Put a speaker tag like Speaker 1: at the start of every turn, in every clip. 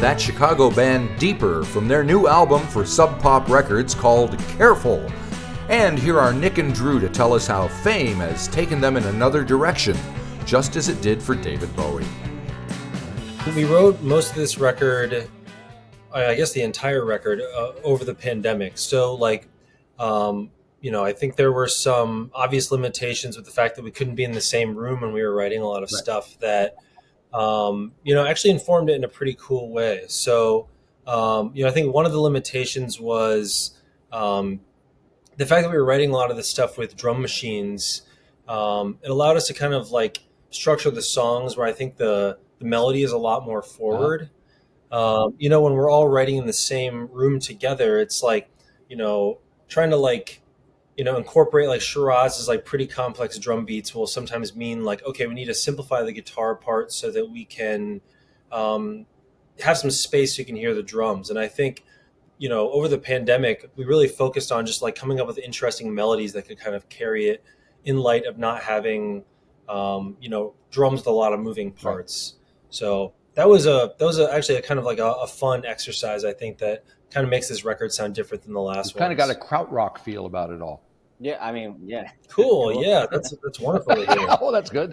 Speaker 1: that Chicago band Deeper from their new album for Sub Pop Records called Careful. And here are Nick and Drew to tell us how fame has taken them in another direction, just as it did for David Bowie.
Speaker 2: We wrote most of this record, I guess the entire record, over the pandemic. So I think there were some obvious limitations with the fact that we couldn't be in the same room when we were writing a lot of stuff that, actually informed it in a pretty cool way. So, I think one of the limitations was the fact that we were writing a lot of this stuff with drum machines. It allowed us to kind of like structure the songs where I think the melody is a lot more forward. When we're all writing in the same room together, it's like, trying to incorporate like Shiraz's like pretty complex drum beats will sometimes mean like, okay, we need to simplify the guitar part so that we can have some space so you can hear the drums. And I think, over the pandemic, we really focused on just like coming up with interesting melodies that could kind of carry it in light of not having, drums with a lot of moving parts. So that was actually a kind of like a fun exercise, I think, that kind of makes this record sound different than the last one.
Speaker 3: Kind of got a krautrock feel about it all.
Speaker 4: Yeah, I mean, yeah.
Speaker 2: Cool. Yeah, that's wonderful to hear.
Speaker 3: Oh, that's good.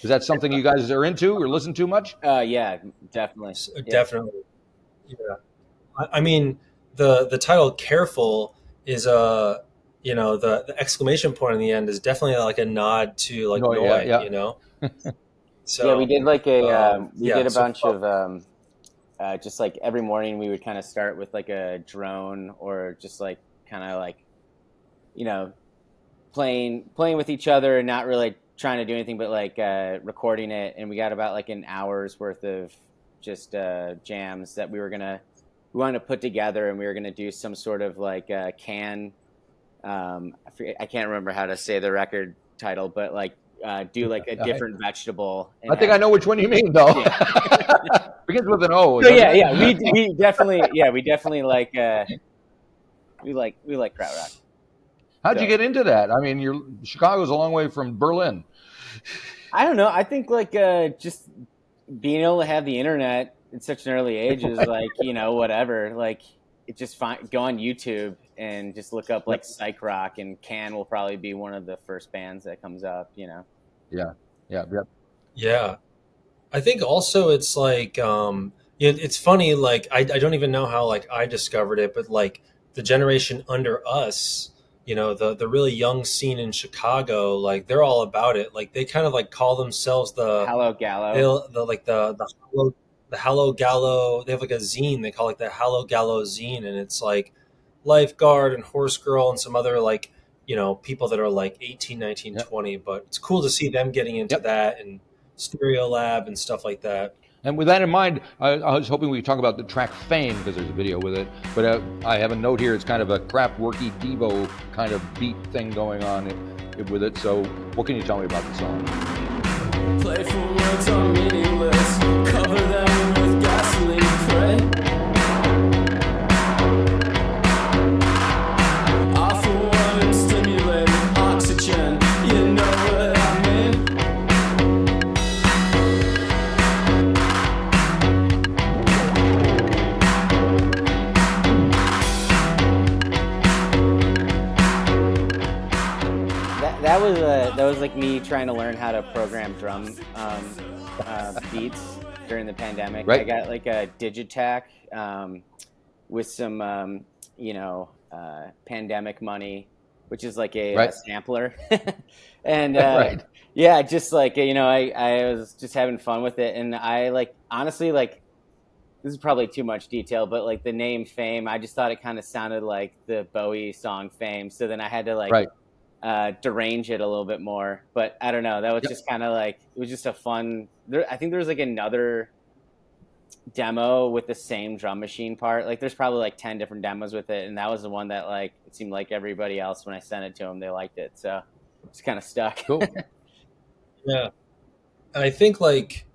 Speaker 3: Is that something you guys are into or listen to much?
Speaker 4: Yeah, definitely.
Speaker 2: Definitely. Yeah. I mean, the title "Careful" is the exclamation point in the end is definitely like a nod to like Noi. So
Speaker 4: yeah, we did like a did a bunch of just like every morning we would kind of start with like a drone or just like kind of like playing with each other and not really trying to do anything but like recording it, and we got about like an hour's worth of just jams that we wanted to put together, and we were going to do some sort of like Can I can't remember how to say the record title, but like do like a different vegetable.
Speaker 3: I think I know which one you mean, though. Yeah. Begins with an O.
Speaker 4: So we definitely like we like krautrock.
Speaker 3: How'd you get into that? I mean, Chicago's a long way from Berlin.
Speaker 4: I don't know. I think like just being able to have the internet at such an early age is like whatever. Like it just go on YouTube and just look up like psych rock, and Can will probably be one of the first bands that comes up.
Speaker 3: Yeah.
Speaker 2: I think also it's like it's funny. Like I don't even know how like I discovered it, but like the generation under us, the really young scene in Chicago, like they're all about it. Like they kind of like call themselves the
Speaker 4: Hallow Gallo.
Speaker 2: The Hallow Gallo. They have like a zine they call like the Hallow Gallo zine, and it's like Lifeguard and Horse Girl and some other like people that are like 18, 19, 20. But it's cool to see them getting into that and Stereo Lab and stuff like that.
Speaker 3: And with that in mind, I was hoping we could talk about the track Fame, because there's a video with it. But I have a note here. It's kind of a Kraftwerky Devo kind of beat thing going on with it. So what can you tell me about the song?
Speaker 5: Playful words are meaningless. Cover them with gasoline, pray. Awful one and stimulate oxygen. You know what I mean?
Speaker 4: That was like me trying to learn how to program drum beats during the pandemic.
Speaker 3: Right.
Speaker 4: I got like a Digitac with some pandemic money, which is like a sampler, and just like I was just having fun with it, and I like honestly like this is probably too much detail, but like the name Fame, I just thought it kind of sounded like the Bowie song Fame, so then I had to like derange it a little bit more. But I don't know, that was just kind of like, it was just a fun I think there was like another demo with the same drum machine part. Like there's probably like 10 different demos with it, and that was the one that like it seemed like everybody else when I sent it to them they liked it, so it's kind of stuck.
Speaker 3: Cool.
Speaker 2: Yeah, I think like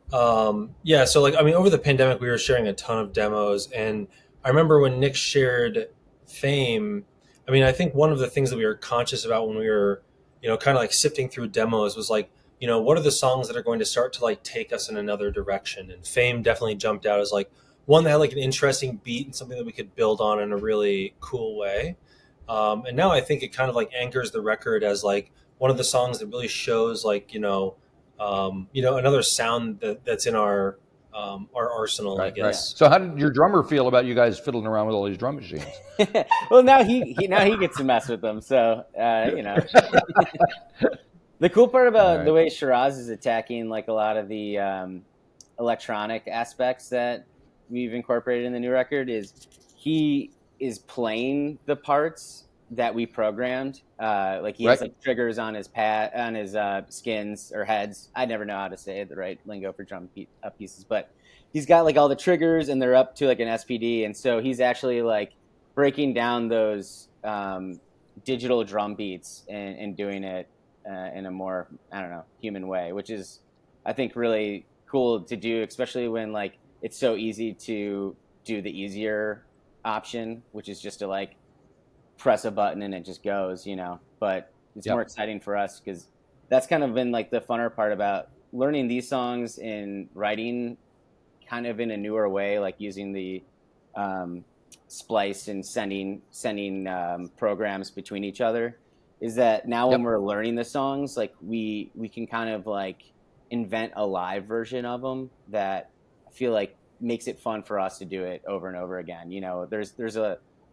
Speaker 2: so like I mean over the pandemic we were sharing a ton of demos, and I remember when Nick shared Fame, I mean I think one of the things that we were conscious about when we were kind of like sifting through demos was like what are the songs that are going to start to like take us in another direction? And Fame definitely jumped out as like one that had like an interesting beat and something that we could build on in a really cool way. And now I think it kind of like anchors the record as like one of the songs that really shows like, another sound that's in our arsenal, I
Speaker 3: Right, right.
Speaker 2: guess.
Speaker 3: So how did your drummer feel about you guys fiddling around with all these drum machines?
Speaker 4: Well, now he gets to mess with them. So the cool part about the way Shiraz is attacking like a lot of the electronic aspects that we've incorporated in the new record is he is playing the parts that we programmed. Like he has like triggers on his skins or heads. I never know how to say the right lingo for drum pieces, but he's got like all the triggers and they're up to like an SPD. And so he's actually like breaking down those digital drum beats and doing it in a more, I don't know, human way, which is, I think, really cool to do, especially when like it's so easy to do the easier option, which is just to like press a button and it just goes, but it's more exciting for us because that's kind of been like the funner part about learning these songs and writing kind of in a newer way, like using the splice and sending programs between each other, is that now when we're learning the songs, like we can kind of like invent a live version of them that I feel like makes it fun for us to do it over and over again.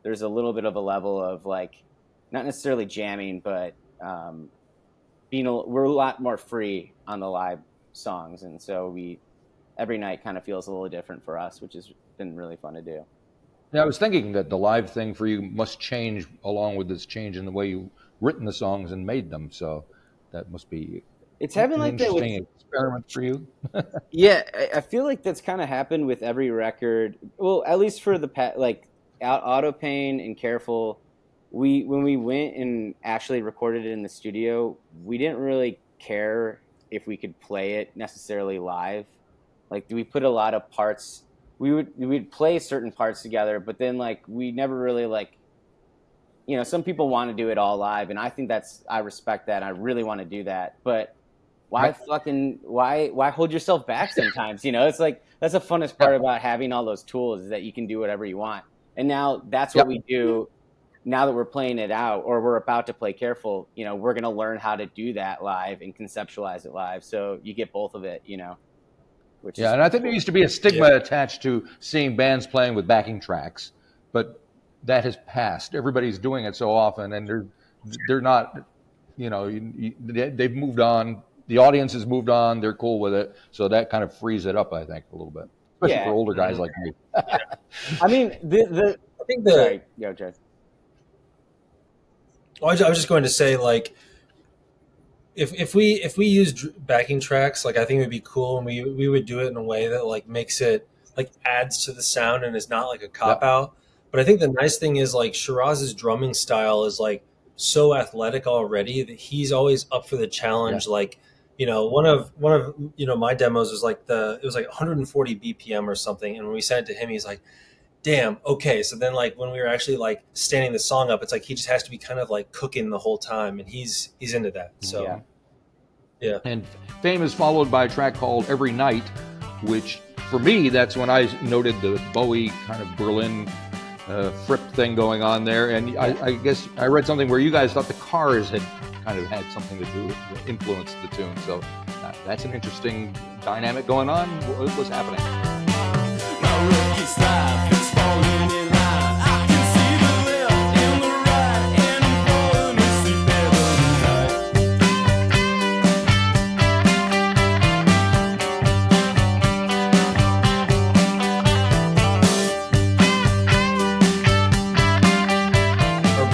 Speaker 4: There's a little bit of a level of like not necessarily jamming, but we're a lot more free on the live songs, and so every night kind of feels a little different for us, which has been really fun to do.
Speaker 3: Yeah, I was thinking that the live thing for you must change along with this change in the way you've written the songs and made them. So that must be
Speaker 4: it's having like that
Speaker 3: experiment for you.
Speaker 4: Yeah, I feel like that's kind of happened with every record. Well, at least for the like Auto Pain and Careful, when we went and actually recorded it in the studio, we didn't really care if we could play it necessarily live. Like, we put a lot of parts. We'd play certain parts together, but then like we never really like, some people want to do it all live, and I think I respect that. I really want to do that, but why hold yourself back sometimes? It's like that's the funnest part about having all those tools is that you can do whatever you want. And now that's what we do. Now that we're playing it out, or we're about to play Careful, we're going to learn how to do that live and conceptualize it live. So you get both of it, which is
Speaker 3: and I think there used to be a stigma attached to seeing bands playing with backing tracks, but that has passed. Everybody's doing it so often, and they're not, they've moved on. The audience has moved on. They're cool with it. So that kind of frees it up, I think, a little bit, especially for older guys like me.
Speaker 4: I mean, I think sorry, go, Jay.
Speaker 2: I was just going to say, like, if we used backing tracks, like, I think it would be cool, and we would do it in a way that like makes it like adds to the sound and is not like a cop out. But I think the nice thing is like Shiraz's drumming style is like so athletic already that he's always up for the challenge. Like, one of my demos was like it was like 140 BPM or something, and when we sent it to him, he's like, damn, okay. So then like when we were actually like standing the song up, it's like he just has to be kind of like cooking the whole time, and he's into that. So yeah.
Speaker 3: And Fame is followed by a track called Every Night, which for me, that's when I noted the Bowie kind of Berlin Fripp thing going on there. And I guess I read something where you guys thought the Cars had kind of had something to do with influence the tune. So that's an interesting dynamic going on. What was happening?
Speaker 5: My rookie's life is falling in line. I can see the left and the right, and I'm falling asleep every night.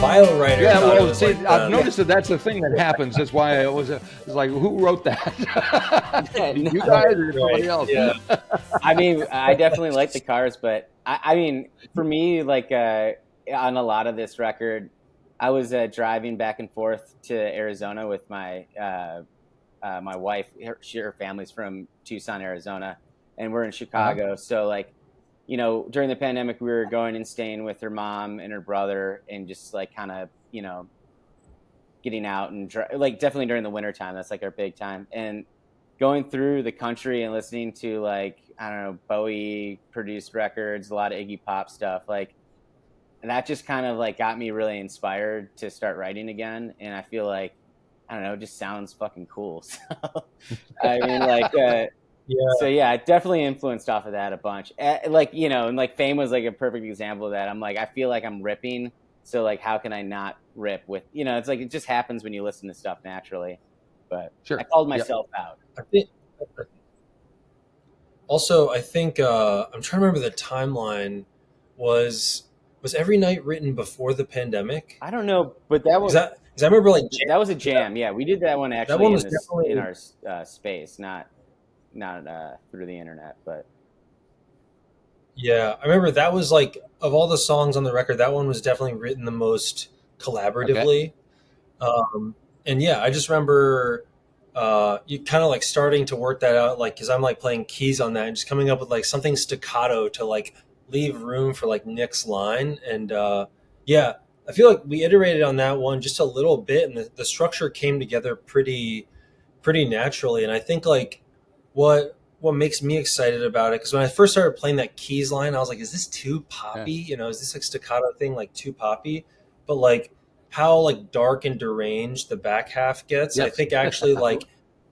Speaker 2: Bio writer.
Speaker 3: Yeah, well, see, I've noticed that that's the thing that happens. That's why I was like, who wrote that? You guys or somebody else?
Speaker 2: Yeah.
Speaker 4: I mean, I definitely like the Cars, but I mean, for me, like on a lot of this record, I was driving back and forth to Arizona with my my wife. Her family's from Tucson, Arizona, and we're in Chicago. So like, during the pandemic, we were going and staying with her mom and her brother, and just like kind of, getting out and like definitely during the winter time. That's like our big time. And going through the country and listening to like, I don't know, Bowie produced records, a lot of Iggy Pop stuff, like, and that just kind of like got me really inspired to start writing again. And I feel like, I don't know, it just sounds fucking cool. So, I mean, like, so yeah, it definitely influenced off of that a bunch. Like, you know, and like Fame was like a perfect example of that. I'm like, I feel like I'm ripping. So like, how can I not rip with, you know, it's like, it just happens when you listen to stuff naturally. But
Speaker 3: Sure.
Speaker 4: I called myself out.
Speaker 2: I think also, I think I'm trying to remember the timeline. Was Every Night written before the pandemic?
Speaker 4: I don't know, but that was
Speaker 2: Because I remember like
Speaker 4: that was a jam. Yeah, we did that one actually
Speaker 2: one was definitely
Speaker 4: in our space, not through the internet. But
Speaker 2: yeah, I remember that was like, of all the songs on the record, that one was definitely written the most collaboratively. And yeah, I just remember you kind of like starting to work that out, like, because I'm like playing keys on that and just coming up with like something staccato to like leave room for like Nick's line. And yeah, I feel like we iterated on that one just a little bit, and the structure came together pretty naturally. And I think like what makes me excited about it, because when I first started playing that keys line, I was like, is this too poppy? You know, is this like staccato thing like too poppy? But like how like dark and deranged the back half gets, I think actually like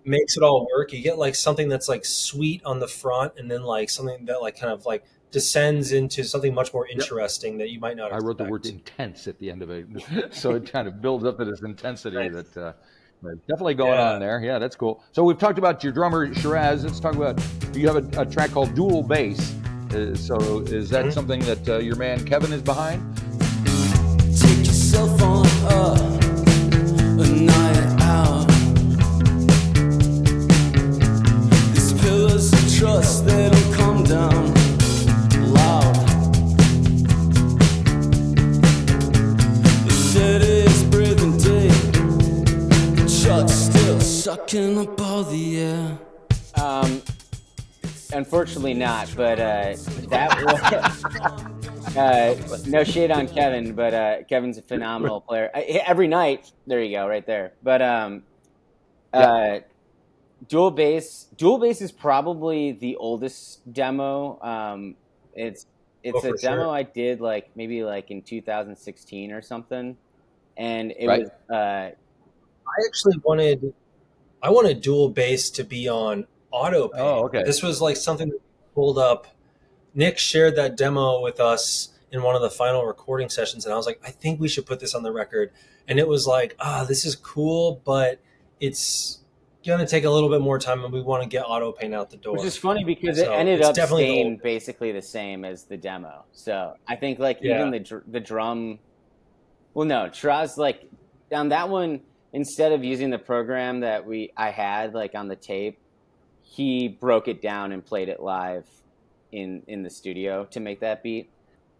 Speaker 2: makes it all work. You get like something that's like sweet on the front, and then like something that like kind of like descends into something much more interesting that you might not expect.
Speaker 3: I wrote the word intense at the end of it, so it kind of builds up to this intensity that definitely going on there. Yeah, that's cool. So we've talked about your drummer Shiraz. Let's talk about, you have a track called Dual Bass. So is that something that your man Kevin is behind?
Speaker 5: Take yourself on a night out. These pillars of trust, they don't come down loud. The city is breathing deep, shut still, sucking up all the air.
Speaker 4: Unfortunately not, but that was no shade on Kevin, but Kevin's a phenomenal player. Every night, there you go, right there. But Dual Bass is probably the oldest demo. It's a demo I did like maybe like in 2016 or something, and it was. I
Speaker 2: actually wanted Dual Bass to be on auto pay.
Speaker 3: Oh, okay.
Speaker 2: This was like something that pulled up. Nick shared that demo with us in one of the final recording sessions, and I was like, I think we should put this on the record. And it was like, this is cool, but it's gonna take a little bit more time, and we want to get auto paint out the door.
Speaker 4: Which is funny because it ended up staying basically the same as the demo. So I think like even the drum. Well, no, Traz, like on that one, instead of using the program that I had like on the tape, he broke it down and played it live in the studio to make that beat.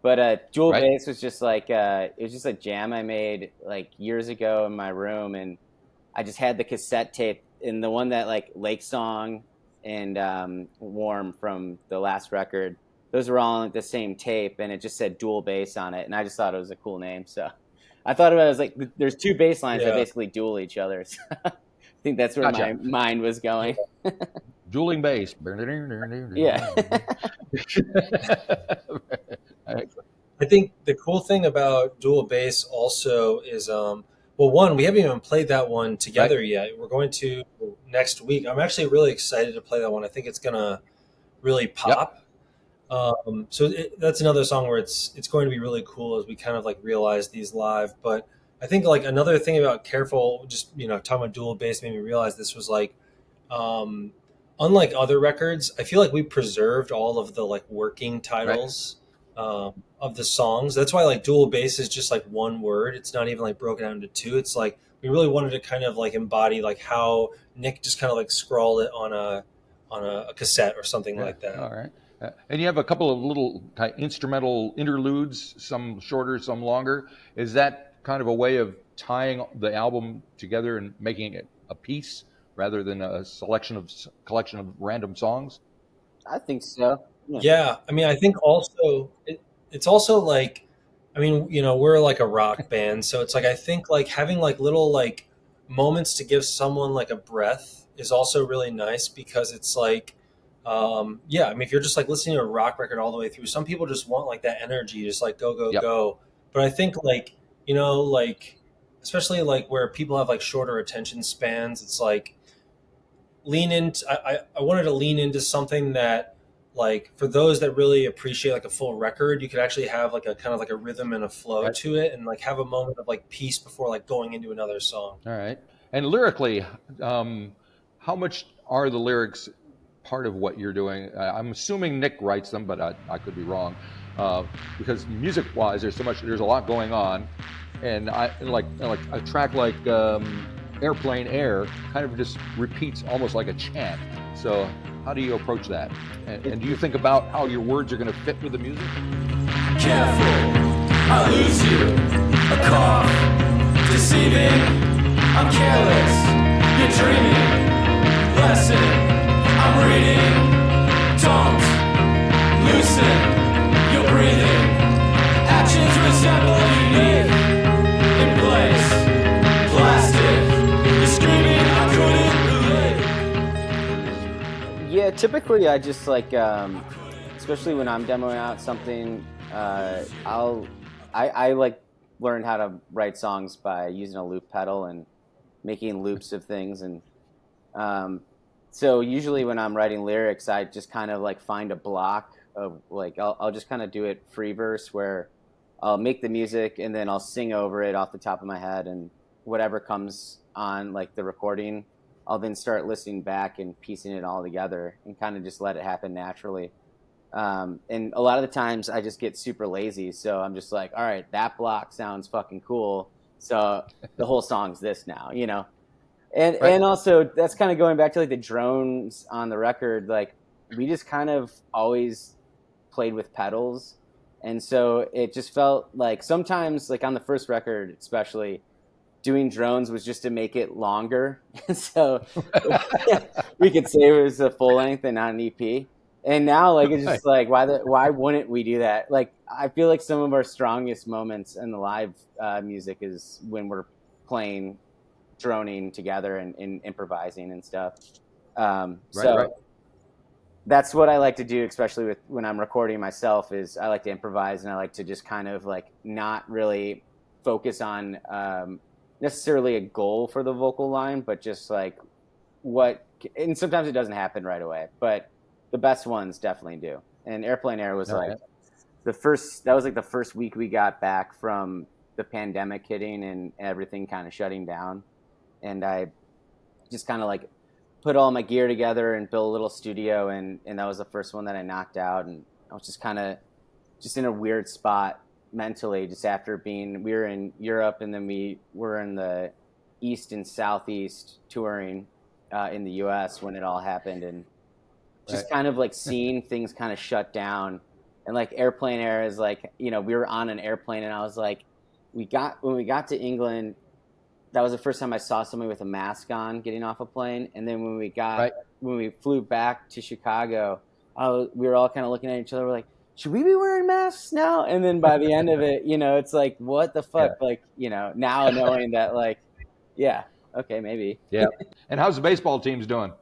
Speaker 4: But Dual Bass was just like it was just a jam I made like years ago in my room, and I just had the cassette tape, and the one that like Lake Song and Warm from the last record, those were all on the same tape, and it just said Dual Bass on it, and I just thought it was a cool name. So I thought about it as like there's two bass lines that basically dual each other. So I think that's where my mind was going.
Speaker 3: Dueling bass.
Speaker 4: Yeah.
Speaker 2: I think the cool thing about Dual Bass also is, well, one, we haven't even played that one together yet. We're going to next week. I'm actually really excited to play that one. I think it's gonna really pop. So that's another song where it's going to be really cool as we kind of like realize these live. But I think like another thing about Careful, just talking about Dual Bass, made me realize this was like, unlike other records, I feel like we preserved all of the like working titles of the songs. That's why like Dual Bass is just like one word. It's not even like broken out into two. It's like we really wanted to kind of like embody like how Nick just kind of like scrawled it on a cassette or something like that.
Speaker 3: All right. And you have a couple of little instrumental interludes, some shorter, some longer. Is that kind of a way of tying the album together and making it a piece rather than a collection of random songs?
Speaker 4: I think so.
Speaker 2: Yeah. I mean, I think also it's also like I mean, we're like a rock band, so it's like I think like having like little like moments to give someone like a breath is also really nice because it's like, yeah, I mean, if you're just like listening to a rock record all the way through, some people just want like that energy, just like go, go,
Speaker 3: Yep.
Speaker 2: go. But I think like, like, especially like where people have like shorter attention spans, it's like lean into, I wanted to lean into something that, like for those that really appreciate like a full record, you could actually have like a kind of like a rhythm and a flow
Speaker 3: Right.
Speaker 2: to it, and like have a moment of like peace before like going into another song.
Speaker 3: All right. And lyrically, how much are the lyrics part of what you're doing? I'm assuming Nick writes them, but I could be wrong. Because music-wise, there's a lot going on, and I like a track like Airplane Air kind of just repeats almost like a chant. So how do you approach that? And do you think about how your words are going to fit with the music?
Speaker 5: Careful, I lose you. A cough, deceiving. I'm careless. You're dreaming. Lesson, I'm reading. Don't loosen your breathing. Actions resemble unique in place. Plastic, you're screaming. I couldn't relate.
Speaker 4: Yeah, typically I just like, especially when I'm demoing out something, I like learned how to write songs by using a loop pedal and making loops of things, and so usually when I'm writing lyrics, I just kind of like find a block of like I'll just kind of do it free verse where I'll make the music and then I'll sing over it off the top of my head, and whatever comes on like the recording, I'll then start listening back and piecing it all together and kind of just let it happen naturally. And a lot of the times I just get super lazy. So I'm just like, all right, that block sounds fucking cool. So the whole song's this now, And
Speaker 3: Right.
Speaker 4: and also that's kind of going back to like the drones on the record. Like we just kind of always played with pedals. And so it just felt like sometimes like on the first record, especially, doing drones was just to make it longer. So we could say it was a full length and not an EP. And now like it's just like why wouldn't we do that? Like I feel like some of our strongest moments in the live music is when we're playing droning together and improvising and stuff.
Speaker 3: Right.
Speaker 4: That's what I like to do, especially with when I'm recording myself, is I like to improvise and I like to just kind of like not really focus on necessarily a goal for the vocal line, but just like and sometimes it doesn't happen right away, but the best ones definitely do. And Airplane Air was that was like the first week we got back from the pandemic hitting and everything kind of shutting down. And I just kind of like put all my gear together and built a little studio. And that was the first one that I knocked out. And I was just kind of just in a weird spot mentally, just after we were in Europe and then we were in the East and Southeast touring in the US when it all happened. And just kind of like seeing things kind of shut down. And like Airplane Air is like, we were on an airplane and I was like, when we got to England, that was the first time I saw somebody with a mask on getting off a plane. And then when we flew back to Chicago, we were all kind of looking at each other. We're like, should we be wearing masks now? And then by the end of it, it's like, what the fuck? Yeah. Like, now knowing that like, yeah, okay, maybe.
Speaker 3: Yeah. And how's the baseball teams doing?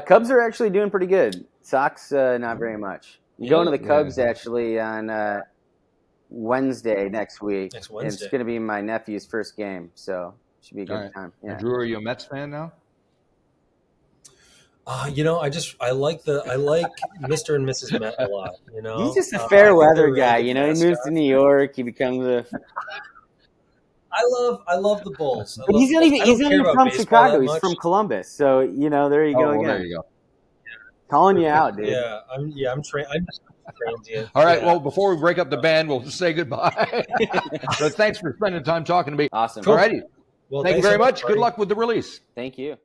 Speaker 4: Cubs are actually doing pretty good. Sox, not very much. I'm going to the Cubs actually on Wednesday next week.
Speaker 2: Next Wednesday.
Speaker 4: And it's going to be my nephew's first game, so it should be a good time. Yeah.
Speaker 3: Drew, are you a Mets fan now?
Speaker 2: I like Mr. and Mrs. Met a lot.
Speaker 4: He's just a fair weather guy. He moves to New York. He becomes a.
Speaker 2: I love the Bulls.
Speaker 4: But he's not even from Chicago. He's from Columbus. So there you go again.
Speaker 3: There you go.
Speaker 4: Calling you out, dude.
Speaker 2: Yeah, I'm transient.
Speaker 3: All right. Yeah. Well, before we break up the band, we'll just say goodbye. But thanks for spending time talking to me.
Speaker 4: Awesome.
Speaker 3: All righty.
Speaker 2: Well,
Speaker 3: thank you very much. Good luck with the release.
Speaker 4: Thank you.